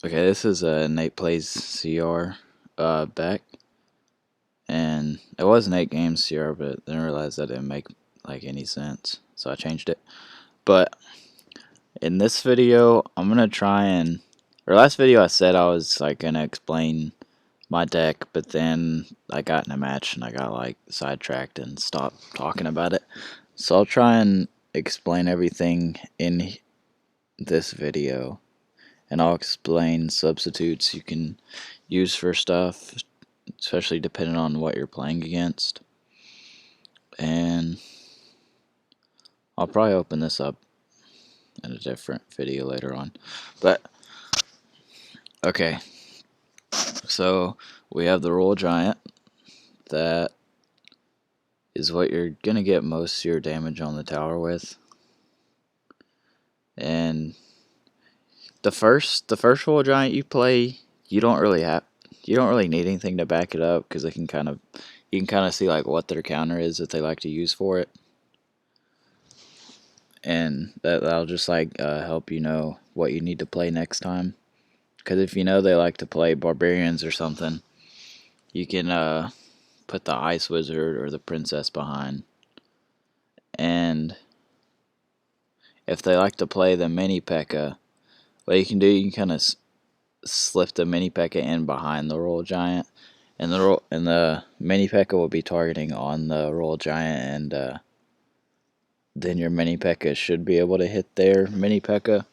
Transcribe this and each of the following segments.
Okay, this is nateplaysCR back, and it was Nate Games CR, but then I realized that didn't make like any sense, so I changed it. But in this video, I'm gonna try and, or last video I said I was like gonna explain my deck, but then I got in a match and I got like sidetracked and stopped talking about it. So I'll try and explain everything in this video, and I'll explain substitutes you can use for stuff, especially depending on what you're playing against. And I'll probably open this up in a different video later on. But okay, so we have the Royal Giant. That is what you're gonna get most of your damage on the tower with. And the first Royal Giant you play, you don't really need anything to back it up, because you can kind of see like what their counter is that they like to use for it, and that'll just like help you know what you need to play next time. Because if you know they like to play barbarians or something, you can put the ice wizard or the princess behind. And if they like to play the mini P.E.K.K.A, what you can do, you can kind of slip the mini P.E.K.K.A in behind the Royal Giant, and the mini P.E.K.K.A will be targeting on the Royal Giant, and then your mini P.E.K.K.A should be able to hit their mini P.E.K.K.A.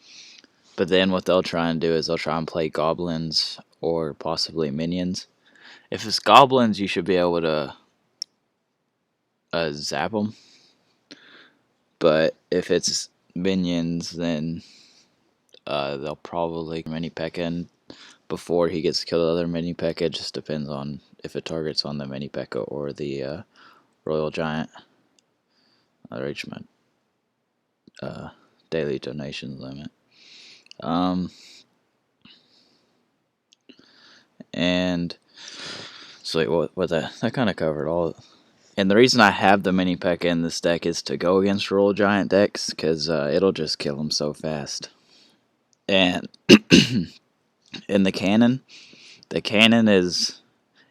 But then what they'll try and do is they'll try and play goblins or possibly minions. If it's goblins, you should be able to zap them. But if it's minions, then they'll probably mini P.E.K.K.A in before he gets killed other mini P.E.K.K.A. It just depends on if it targets on the mini P.E.K.K.A or the Royal Giant. I reached my daily donation limit. And so what that kind of covered all. And the reason I have the mini P.E.K.K.A in this deck is to go against Royal Giant decks, because it'll just kill them so fast. And in the cannon is,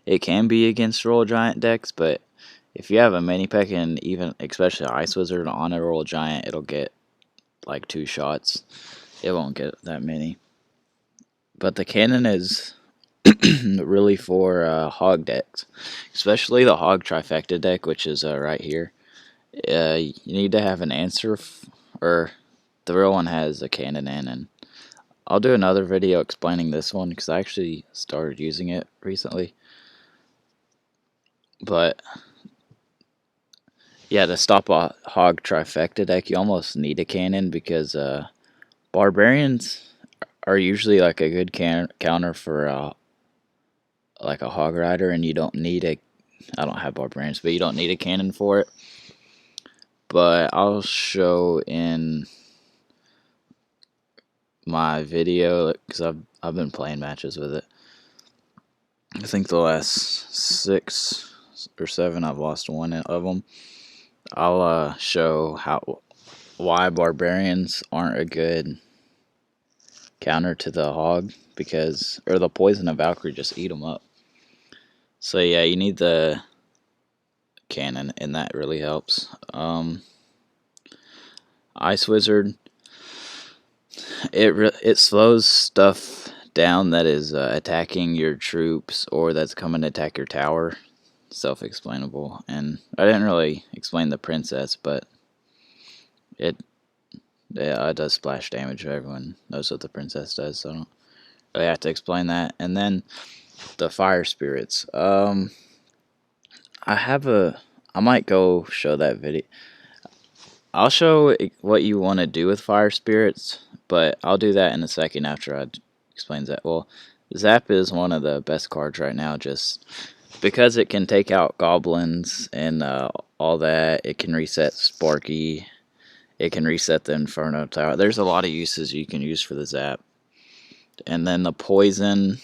it can be against Royal Giant decks, but if you have a mini P.E.K.K.A and even especially Ice Wizard on a Royal Giant, it'll get like 2 shots. It won't get that many. But the cannon is really for hog decks, especially the hog trifecta deck, which is right here. You need to have an answer, or the real one has a cannon in, and I'll do another video explaining this one because I actually started using it recently. But yeah, to stop a hog trifecta deck, you almost need a cannon, because barbarians are usually like a good counter for like a hog rider, and you don't need a, I don't have barbarians, but you don't need a cannon for it. But I'll show in my video, because I've been playing matches with it. I think the last 6 or 7 I've lost one of them. I'll show why barbarians aren't a good counter to the hog, because, or the poison of Valkyrie just eat them up. So yeah, you need the cannon, and that really helps. Ice Wizard, it slows stuff down that is attacking your troops or that's coming to attack your tower. Self-explainable. And I didn't really explain the princess, but it does splash damage. Everyone knows what the princess does, so I don't really have to explain that. And then the fire spirits. I might go show that video. I'll show what you want to do with fire spirits, but I'll do that in a second after I explain that. Well, Zap is one of the best cards right now, just because it can take out goblins and all that. It can reset Sparky. It can reset the Inferno Tower. There's a lot of uses you can use for the Zap. And then the poison.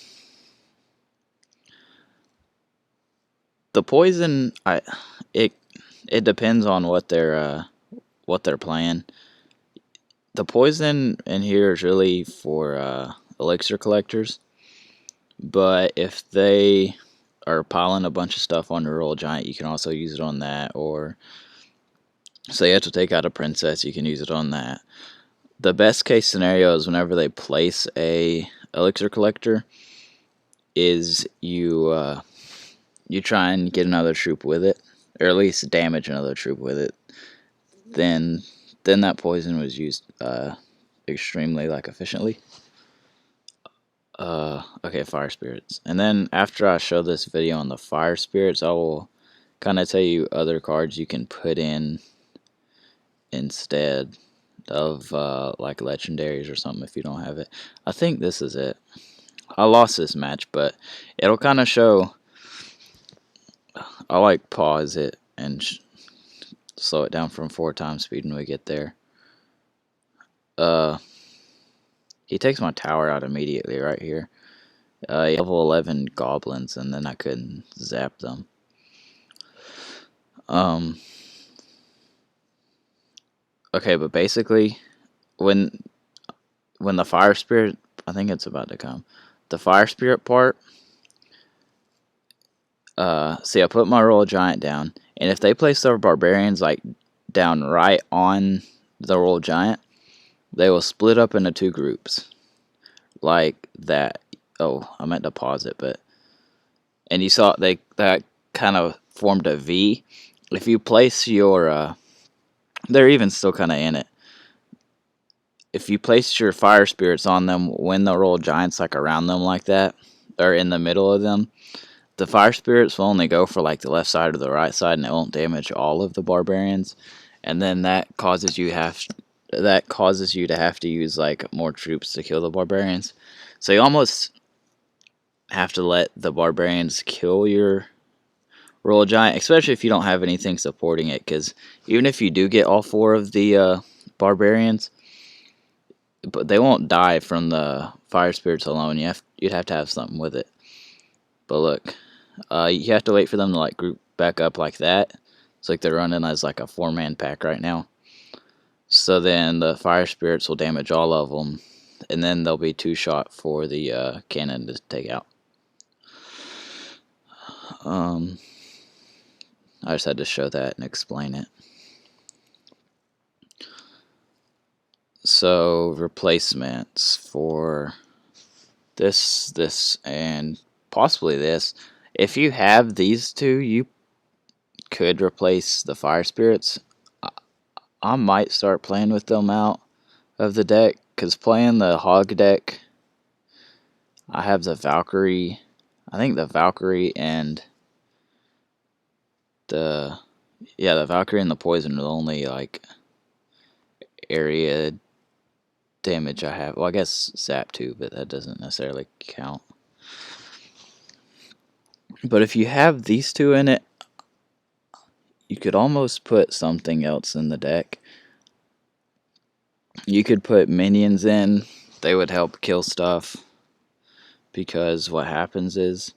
The poison, it depends on what they're playing. The poison in here is really for elixir collectors. But if they are piling a bunch of stuff on your royal giant, you can also use it on that. Or say you have to take out a princess, you can use it on that. The best case scenario is whenever they place a elixir collector, is you try and get another troop with it, or at least damage another troop with it. Then that poison was used extremely efficiently. Okay, fire spirits. And then after I show this video on the fire spirits, I will kind of tell you other cards you can put in instead of like legendaries or something if you don't have it. I think this is it. I lost this match, but it'll kind of show. I pause it and slow it down from 4 times speed when we get there. He takes my tower out immediately right here. Level 11 goblins, and then I couldn't zap them. Okay, but basically, when the fire spirit, I think it's about to come. The fire spirit part. See, I put my royal giant down, and if they place their barbarians down right on the royal giant, they will split up into 2 groups, like that. Oh, I meant to pause it, and you saw that kind of formed a V. If you place your, they're even still kind of in it. If you place your fire spirits on them when the royal giant's around them like that, or in the middle of them, the fire spirits will only go for the left side or the right side, and it won't damage all of the barbarians. And then that causes you to have to use more troops to kill the barbarians. So you almost have to let the barbarians kill your royal giant, especially if you don't have anything supporting it. Because even if you do get all 4 of the barbarians, but they won't die from the fire spirits alone. You'd have to have something with it. But look, you have to wait for them to group back up like that. It's they're running as a 4-man pack right now. So then the fire spirits will damage all of them, and then they'll be 2-shot for the cannon to take out. I just had to show that and explain it. So replacements for this, and possibly this. If you have these 2, you could replace the fire spirits. I might start playing with them out of the deck, because playing the hog deck, I have the Valkyrie. I think the Valkyrie and the Valkyrie and the poison are the only area damage I have. Well, I guess zap too, but that doesn't necessarily count. But if you have these 2 in it, you could almost put something else in the deck. You could put minions in. They would help kill stuff, because what happens is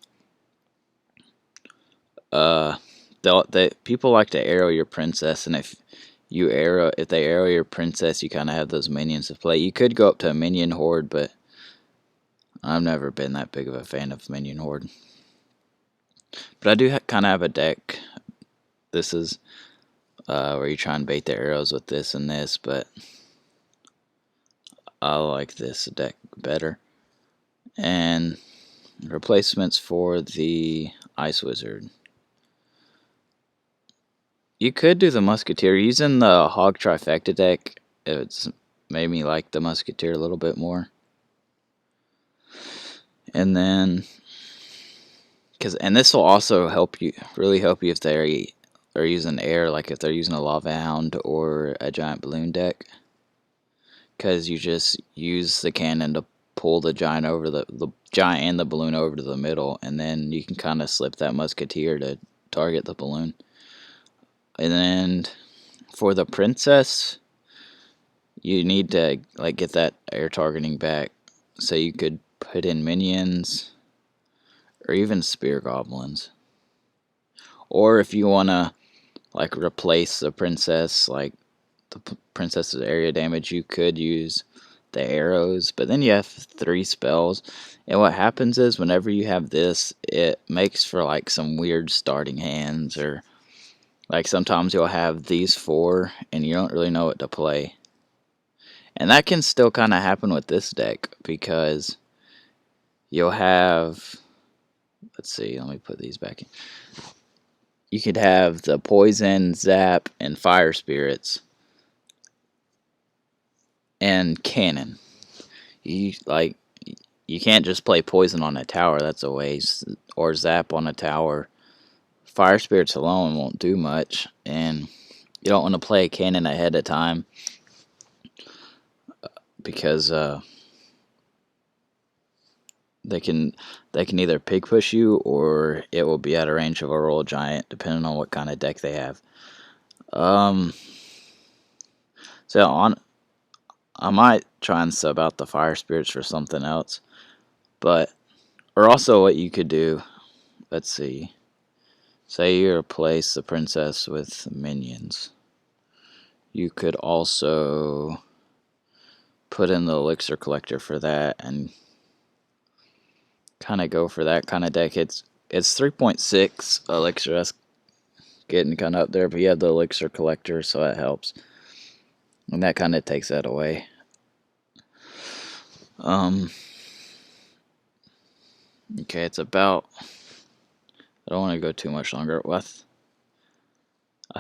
people like to arrow your princess, and if they arrow your princess, you kind of have those minions to play. You could go up to a minion horde, but I've never been that big of a fan of minion horde. But I do kind of have a deck. This is where you try and bait the arrows with this and this, but I like this deck better. And replacements for the Ice Wizard. You could do the Musketeer. Using the Hog Trifecta deck, it's made me like the Musketeer a little bit more. And then, and this will also really help you if they are using air, if they're using a Lava Hound or a Giant Balloon deck. Because you just use the cannon to pull the giant the giant and the balloon over to the middle, and then you can kind of slip that Musketeer to target the balloon. And then for the princess, you need to get that air targeting back, so you could put in minions or even spear goblins. Or if you want to replace the princess, the princess's area damage, you could use the arrows, but then you have 3 spells. And what happens is whenever you have this, it makes for like some weird starting hands, or like sometimes you'll have these 4 and you don't really know what to play. And that can still kind of happen with this deck, because you'll have, let's see, let me put these back in. You could have the poison, zap, and fire spirits, and cannon. You can't just play poison on a tower, that's a waste, or zap on a tower. Fire spirits alone won't do much, and you don't want to play a cannon ahead of time, because they can either pig push you, or it will be out of range of a roll giant, depending on what kind of deck they have. So I might try and sub out the fire spirits for something else, but or also what you could do. Let's see. Say you replace the princess with minions. You could also put in the elixir collector for that, and kind of go for that kind of deck. It's 3.6 elixir. That's getting kind of up there, but you have the elixir collector, so that helps, and that kind of takes that away. Okay, it's about, I don't want to go too much longer. I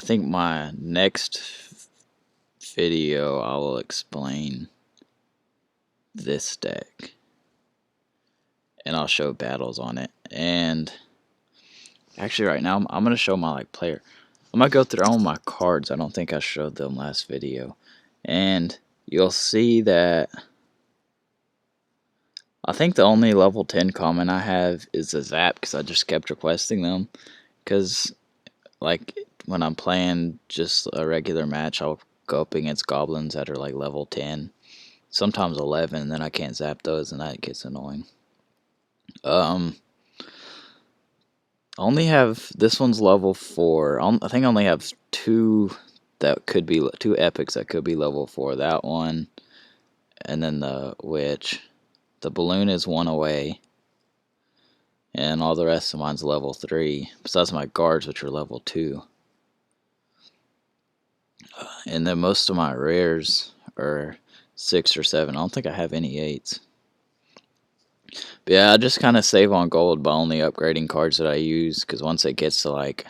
think my next video I will explain this deck, and I'll show battles on it. And actually right now I'm gonna show my player. I'm gonna go through all my cards. I don't think I showed them last video, and you'll see that I think the only level 10 common I have is a zap, because I just kept requesting them. Because like when I'm playing just a regular match, I'll go up against goblins that are like level 10, sometimes 11, and then I can't zap those, and that gets annoying. Only have, this one's level 4. I think I only have 2 that could be 2 epics that could be level 4. That one, and then the witch. The balloon is 1 away, and all the rest of mine's level 3. Besides my guards, which are level 2. And then most of my rares are 6 or 7. I don't think I have any 8s. But yeah, I just kind of save on gold by only upgrading cards that I use, because once it gets to like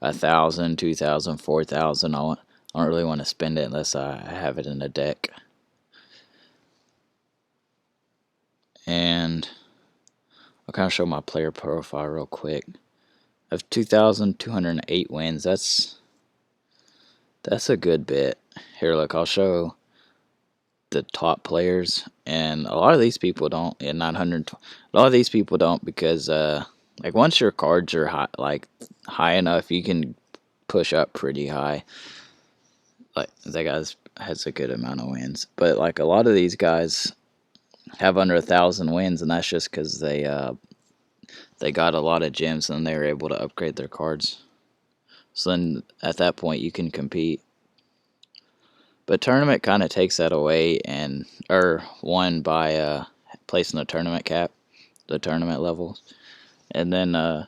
1,000, 2,000, 4,000, I don't really want to spend it unless I have it in a deck. And I'll kind of show my player profile real quick. I have 2,208 wins. That's a good bit. Here, look, I'll show the top players, and a lot of these people don't. And 900, a lot of these people don't, because like once your cards are high enough, you can push up pretty high. Like that guy has a good amount of wins, but like a lot of these guys have under 1,000 wins, and that's just because they got a lot of gems, and they were able to upgrade their cards. So then at that point you can compete. But tournament kind of takes that away, and one by placing the tournament cap, the tournament levels, and then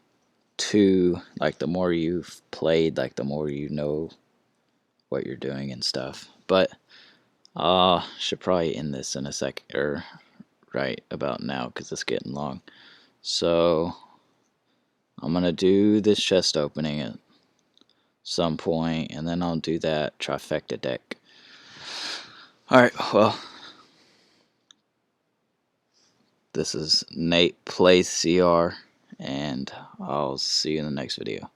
2, like the more you've played, like the more you know what you're doing and stuff. But should probably end this in a sec, or right about now, because it's getting long. So I'm gonna do this chest opening at some point, and then I'll do that trifecta deck. Alright, well, this is Nate Plays CR, and I'll see you in the next video.